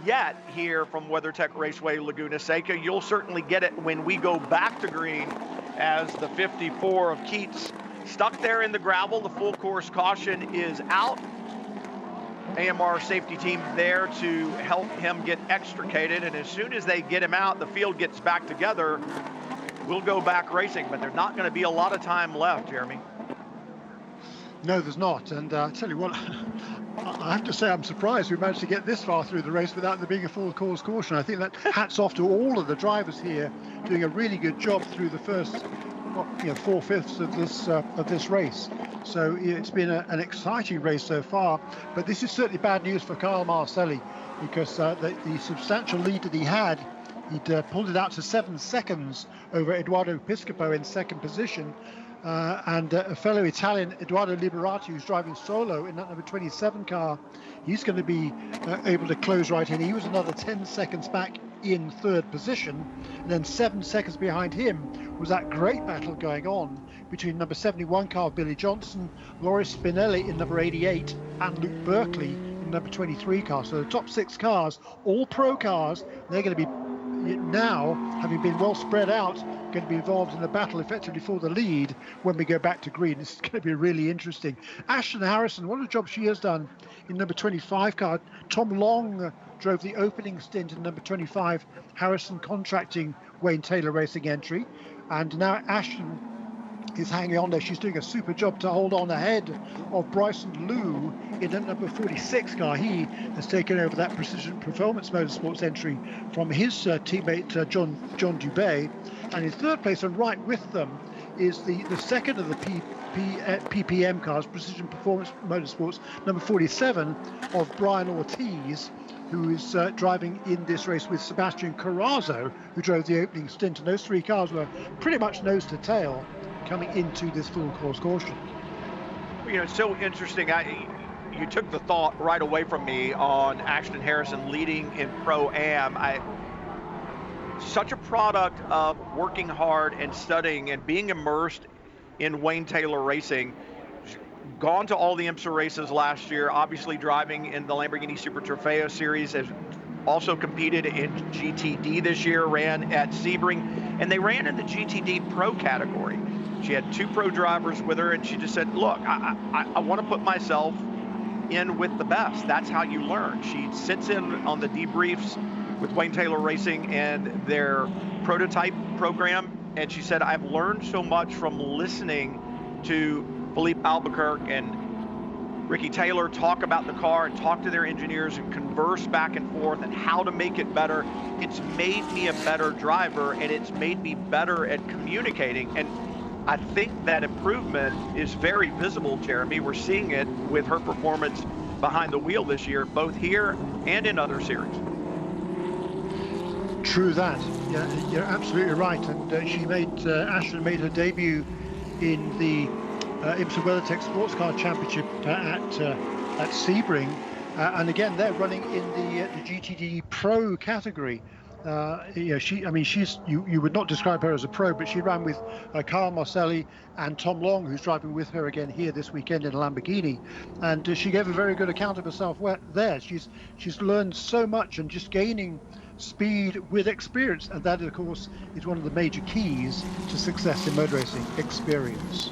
yet here from WeatherTech Raceway Laguna Seca, you'll certainly get it when we go back to green as the 54 of Keats stuck there in the gravel. The full course caution is out. AMR safety team there to help him get extricated, and as soon as they get him out, the field gets back together. We'll go back racing, but there's not going to be a lot of time left, Jeremy. No, there's not, and I tell you what, I have to say I'm surprised we managed to get this far through the race without there being a full course caution. I think that hats off to all of the drivers here doing a really good job through the first 4/5 of this race. So it's been an exciting race so far, but this is certainly bad news for Kyle Marcelli because the substantial lead that he had, he'd pulled it out to 7 seconds over Edoardo Piscopo in second position. And a fellow Italian, Edoardo Liberati, who's driving solo in that number 27 car, he's going to be able to close right in. He was another 10 seconds back in third position, and then 7 seconds behind him was that great battle going on between number 71 car Billy Johnson, Loris Spinelli in number 88, and Luke Berkeley in number 23 car. So the top 6 cars, all pro cars, they're going to be now, having been well spread out, going to be involved in the battle effectively for the lead when we go back to green. This is going to be really interesting. Ashton Harrison, what a job she has done in number 25 car. Tom Long drove the opening stint in number 25, Harrison contracting Wayne Taylor Racing entry. And now Ashton is hanging on there. She's doing a super job to hold on ahead of Bryson Liu in the number 46 car. He has taken over that Precision Performance Motorsports entry from his teammate John Dubé. And in third place and right with them is the second of the PPM cars, Precision Performance Motorsports, number 47 of Brian Ortiz, who is driving in this race with Sebastian Carrazzo, who drove the opening stint. And those three cars were pretty much nose to tail coming into this full course caution. You know, it's so interesting. You took the thought right away from me on Ashton Harrison leading in Pro-Am. Such a product of working hard and studying and being immersed in Wayne Taylor racing. Gone to all the IMSA races last year, obviously driving in the Lamborghini Super Trofeo series, has also competed in GTD this year, ran at Sebring, and they ran in the GTD Pro category. She had two pro drivers with her, and she just said, look, I want to put myself in with the best. That's how you learn. She sits in on the debriefs with Wayne Taylor Racing and their prototype program, and she said, I've learned so much from listening to Philippe Albuquerque and Ricky Taylor talk about the car and talk to their engineers and converse back and forth and how to make it better. It's made me a better driver, and it's made me better at communicating. And I think that improvement is very visible, Jeremy. We're seeing it with her performance behind the wheel this year, both here and in other series. True that. Yeah, you're absolutely right. And Ashton made her debut in the IMSA WeatherTech Sports Car Championship at Sebring, and again they're running in the GTD Pro category. You would not describe her as a pro, but she ran with Kyle Marcelli and Tom Long, who's driving with her again here this weekend in a Lamborghini, and she gave a very good account of herself there. She's learned so much and just gaining speed with experience, and that of course is one of the major keys to success in motor racing: experience.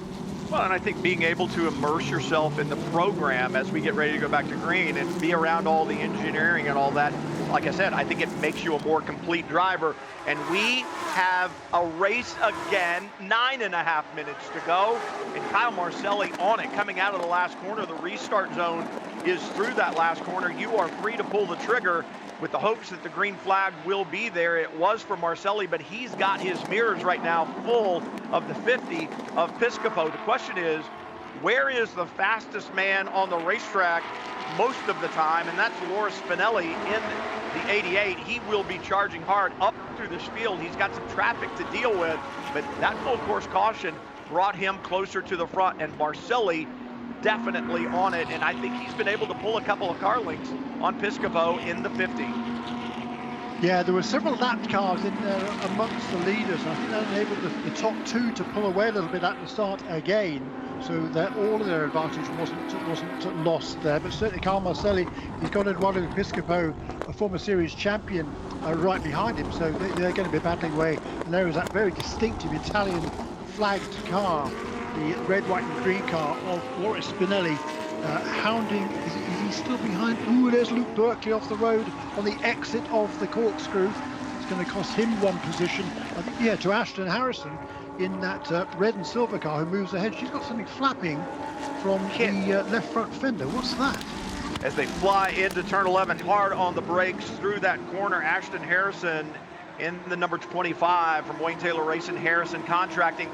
Well, and I think being able to immerse yourself in the program as we get ready to go back to green and be around all the engineering and all that, like I said, I think it makes you a more complete driver. And we have a race again, 9.5 minutes to go, and Kyle Marcelli on it, coming out of the last corner. The restart zone is through that last corner. You are free to pull the trigger with the hopes that the green flag will be there. It was for Marcelli, but he's got his mirrors right now full of the 50 of Piscopo. The question is, where is the fastest man on the racetrack most of the time? And that's Loris Spinelli in the 88. He will be charging hard up through this field. He's got some traffic to deal with, but that full course caution brought him closer to the front, and Marcelli definitely on it, and I think he's been able to pull a couple of car links on Piscopo in the 50. Yeah, there were several lapped cars in there amongst the leaders. I think they were able the top two to pull away a little bit at the start again, so that all of their advantage wasn't lost there. But certainly Carl Marcelli, he's got Eduardo Piscopo, a former series champion, right behind him, so they're going to be battling away. And there is that very distinctive Italian flagged car, the red, white and green car of Loris Spinelli, hounding. Is he still behind? Ooh, there's Luke Berkeley off the road on the exit of the corkscrew. It's going to cost him one position. To Ashton Harrison in that red and silver car who moves ahead. She's got something flapping from the left front fender. What's that? As they fly into turn 11, hard on the brakes through that corner, Ashton Harrison in the number 25 from Wayne Taylor Racing, Harrison Contracting.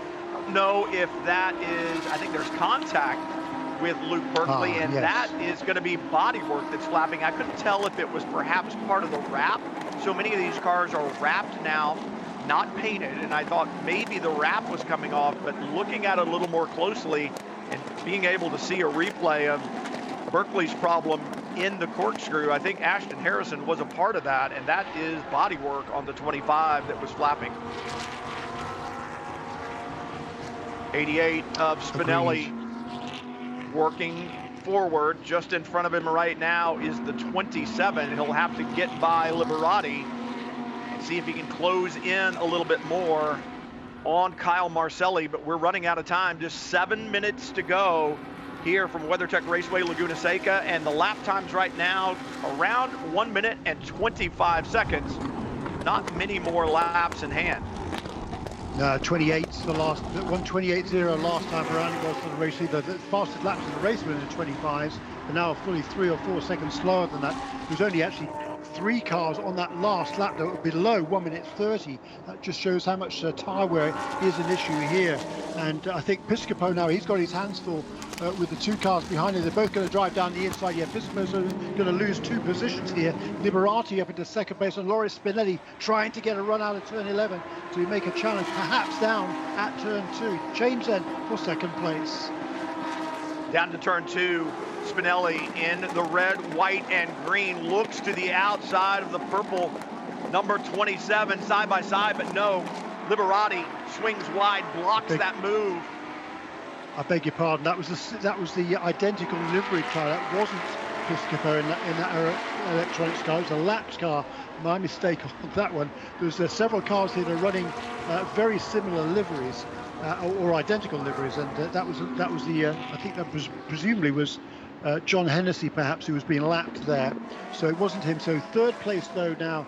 Know if that is, I think there's contact with Luke Berkeley, and yes, that is going to be body work that's flapping. I couldn't tell if it was perhaps part of the wrap. So many of these cars are wrapped now, not painted, and I thought maybe the wrap was coming off, but looking at it a little more closely and being able to see a replay of Berkeley's problem in the corkscrew, I think Ashton Harrison was a part of that, and that is body work on the 25 that was flapping. 88 of Spinelli working forward. Just in front of him right now is the 27. He'll have to get by Liberati and see if he can close in a little bit more on Kyle Marcelli, but we're running out of time. Just 7 minutes to go here from WeatherTech Raceway Laguna Seca, and the lap times right now around 1 minute and 25 seconds. Not many more laps in hand. 28's the last, 1:28.0 last time around it was for the race. The fastest laps of the race were in the 25s, but now fully 3 or 4 seconds slower than that. It was only actually 3 cars on that last lap that were below 1:30. That just shows how much tyre wear is an issue here. And I think Piscopo now, he's got his hands full with the 2 cars behind him. They're both going to drive down the inside. Yeah, Piscopo's going to lose 2 positions here. Liberati up into second place, and Loris Spinelli trying to get a run out of turn 11 to make a challenge, perhaps down at turn 2. Change then for second place. Down to turn 2, Spinelli in the red, white, and green looks to the outside of the purple number 27 side by side, but no, Liberati swings wide, blocks that move. I beg your pardon. That was the identical livery car. That wasn't Piscopo in that electronics car. It was a laps car. My mistake on that one. There's several cars here that are running very similar liveries or identical liveries, and that was the I think that was presumably was John Hennessy perhaps who was being lapped there. So it wasn't him. So third place though now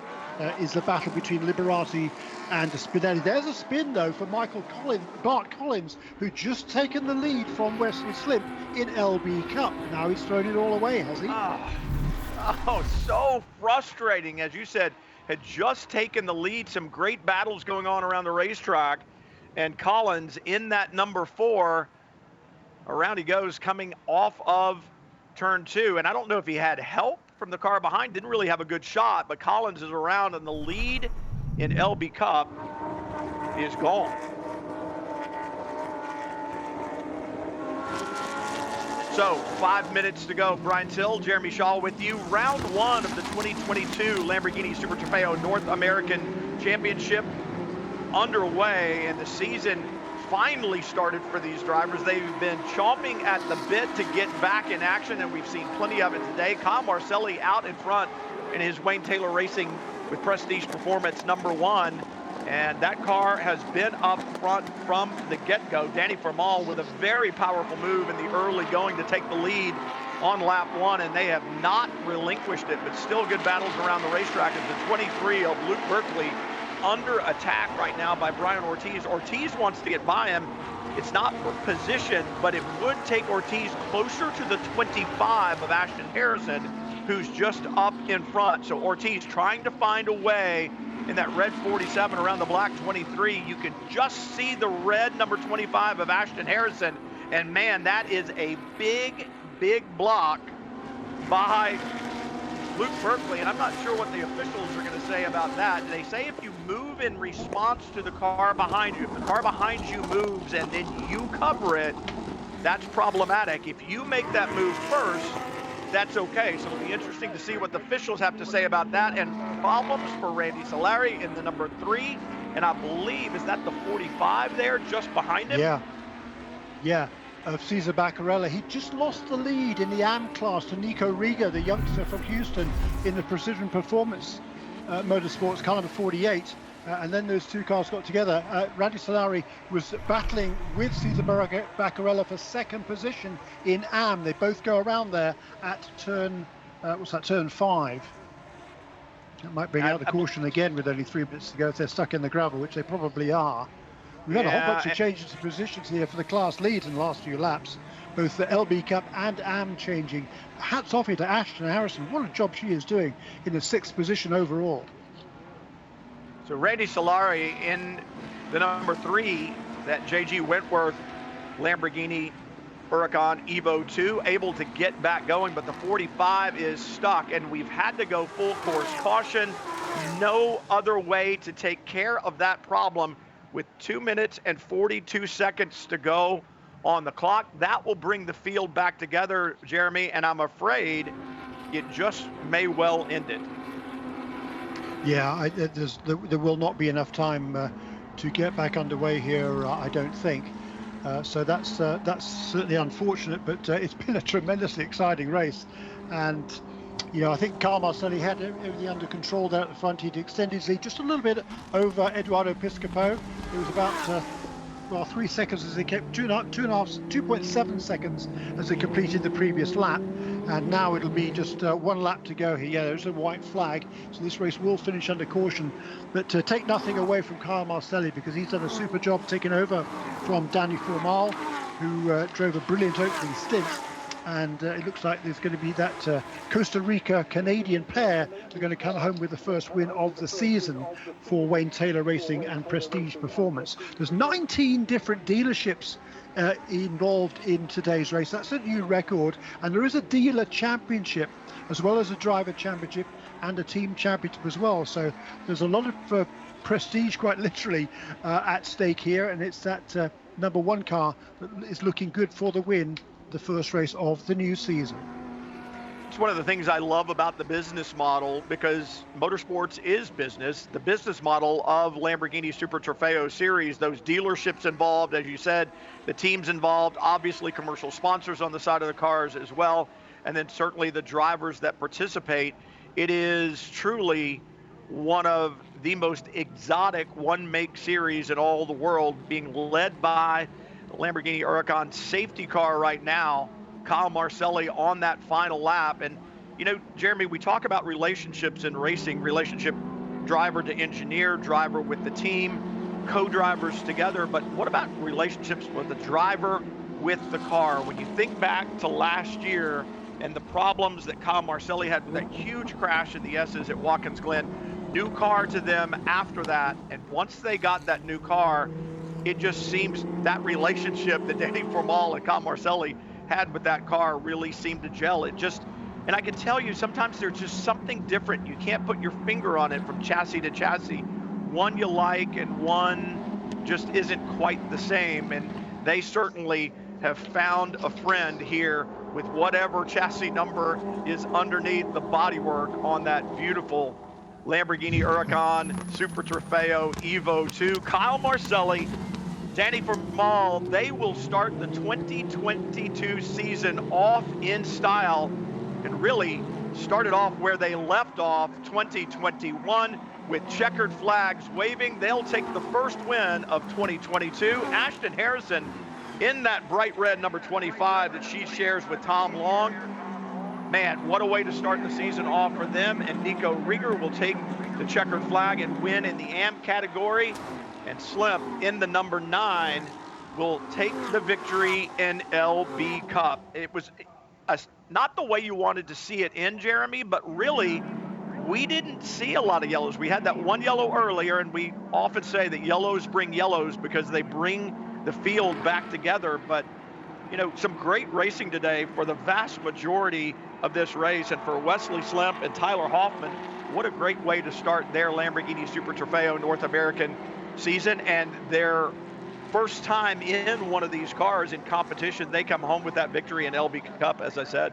is the battle between Liberati and Spinelli. There's a spin though for Bart Collins, who just taken the lead from Wesley Slimp in LB Cup. Now he's thrown it all away, has he? Oh, so frustrating. As you said, had just taken the lead. Some great battles going on around the racetrack, and Collins in that number 4. Around he goes, coming off of turn 2, and I don't know if he had help from the car behind. Didn't really have a good shot, but Collins is around, and the lead in LB Cup is gone. So 5 minutes to go. Brian Till, Jeremy Shaw with you. Round 1 of the 2022 Lamborghini Super Trofeo North American Championship underway, and the season finally started for these drivers. They've been chomping at the bit to get back in action, and we've seen plenty of it today. Kyle Marcelli out in front in his Wayne Taylor Racing with Prestige Performance number 1, and that car has been up front from the get-go. Danny Formal with a very powerful move in the early going to take the lead on lap 1, and they have not relinquished it, but still good battles around the racetrack. As the 23 of Luke Berkeley under attack right now by Brian Ortiz. Ortiz wants to get by him. It's not for position, but it would take Ortiz closer to the 25 of Ashton Harrison, who's just up in front. So Ortiz trying to find a way in that red 47 around the black 23. You can just see the red number 25 of Ashton Harrison, and man, that is a big block by Luke Berkeley, and I'm not sure what the officials are going to say about that. They say if you move in response to the car behind you, if the car behind you moves and then you cover it, that's problematic. If you make that move first, that's okay. So it'll be interesting to see what the officials have to say about that. And problems for Randy Solari in the number 3, and I believe, is that the 45 there just behind him? Yeah. Of Cesar Baccarella. He just lost the lead in the AM class to Nico Riga, the youngster from Houston, in the Precision Performance Motorsports car number 48. And then those 2 cars got together. Randy Solari was battling with Cesar Baccarella for second position in AM. They both go around there at turn, turn 5. That might bring out the caution again with only 3 minutes to go if they're stuck in the gravel, which they probably are. We've had a whole bunch of changes of positions here for the class leads in the last few laps, both the LB Cup and AM changing. Hats off here to Ashton Harrison. What a job she is doing in the 6th position overall. So Randy Solari in the number 3, that JG Wentworth Lamborghini Huracan Evo 2, able to get back going, but the 45 is stuck, and we've had to go full course caution. No other way to take care of that problem. With 2 minutes and 42 seconds to go on the clock. That will bring the field back together, Jeremy, and I'm afraid it just may well end it. Yeah, there will not be enough time to get back underway here, I don't think. So that's certainly unfortunate, but it's been a tremendously exciting race. And you know, I think Kyle Marcelli had everything under control there at the front. He'd extended his lead just a little bit over Eduardo Piscopo. It was about 3 seconds as they kept 2.7 seconds as they completed the previous lap. And now it'll be just 1 lap to go here. Yeah, there's a white flag, so this race will finish under caution. But take nothing away from Kyle Marcelli, because he's done a super job taking over from Danny Formal, who drove a brilliant opening stint. And it looks like there's going to be that Costa Rica Canadian pair are going to come home with the first win of the season for Wayne Taylor Racing and Prestige Performance. There's 19 different dealerships involved in today's race. That's a new record, and there is a dealer championship as well as a driver championship and a team championship as well. So there's a lot of prestige, quite literally, at stake here, and it's that number one car that is looking good for the win, the first race of the new season. It's one of the things I love about the business model, because motorsports is business. The business model of Lamborghini Super Trofeo Series, those dealerships involved, as you said, the teams involved, obviously commercial sponsors on the side of the cars as well, and then certainly the drivers that participate. It is truly one of the most exotic one-make series in all the world, being led by the Lamborghini Huracan safety car right now, Kyle Marcelli on that final lap. And, you know, Jeremy, we talk about relationships in racing, relationship driver to engineer, driver with the team, co-drivers together, but what about relationships with the driver with the car? When you think back to last year and the problems that Kyle Marcelli had with that huge crash in the S's at Watkins Glen, new car to them after that, and once they got that new car, it just seems that relationship that Danny Formal and Kyle Marcelli had with that car really seemed to gel. It just, and I can tell you, sometimes there's just something different. You can't put your finger on it from chassis to chassis. One you like and one just isn't quite the same, and they certainly have found a friend here with whatever chassis number is underneath the bodywork on that beautiful Lamborghini Huracan Super Trofeo Evo 2. Kyle Marcelli, Danny Formal, they will start the 2022 season off in style and really started off where they left off 2021 with checkered flags waving. They'll take the first win of 2022. Ashton Harrison in that bright red number 25 that she shares with Tom Long. Man, what a way to start the season off for them. And Nico Rieger will take the checkered flag and win in the AMP category. And Slim in the number 9 will take the victory in LB Cup. It was not the way you wanted to see it in, Jeremy, but really, we didn't see a lot of yellows. We had that one yellow earlier, and we often say that yellows bring yellows because they bring the field back together. But, you know, some great racing today for the vast majority of this race. And for Wesley Slimp and Tyler Hoffman, what a great way to start their Lamborghini Super Trofeo North American season, and their first time in one of these cars in competition. They come home with that victory in LB Cup, as I said.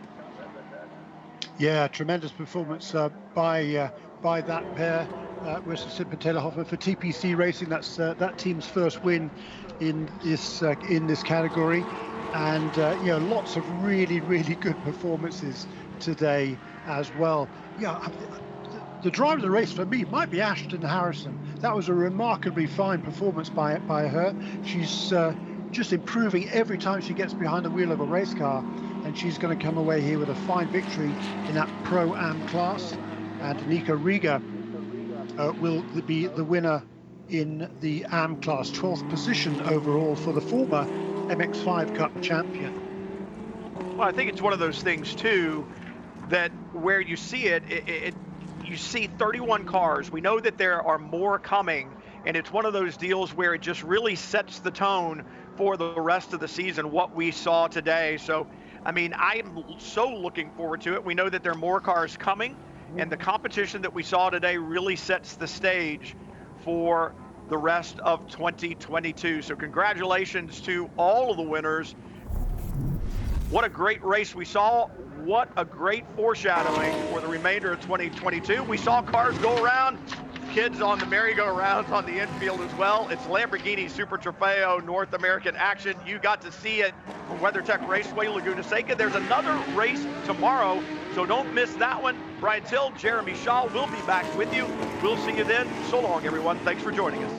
Yeah, tremendous performance by that pair, Wesley Slimp and Taylor Hoffman for TPC Racing. That's that team's first win in this category, and you know, lots of really good performances today as well. Yeah, the driver of the race for me might be Ashton Harrison. That was a remarkably fine performance by her. She's just improving every time she gets behind the wheel of a race car, and she's going to come away here with a fine victory in that Pro-Am class. And Nico Rieger will be the winner in the AM class, 12th position overall for the former MX5 Cup champion. Well, I think it's one of those things too, that where you see you see 31 cars. We know that there are more coming, and it's one of those deals where it just really sets the tone for the rest of the season, what we saw today. So, I mean, I'm so looking forward to it. We know that there are more cars coming, and the competition that we saw today really sets the stage for the rest of 2022. So congratulations to all of the winners. What a great race we saw. What a great foreshadowing for the remainder of 2022. We saw cars go around, kids on the merry-go-rounds on the infield as well. It's Lamborghini Super Trofeo North American action. You got to see it from WeatherTech Raceway Laguna Seca. There's another race tomorrow, so don't miss that one. Brian Till, Jeremy Shaw will be back with you. We'll see you then. So long, everyone. Thanks for joining us.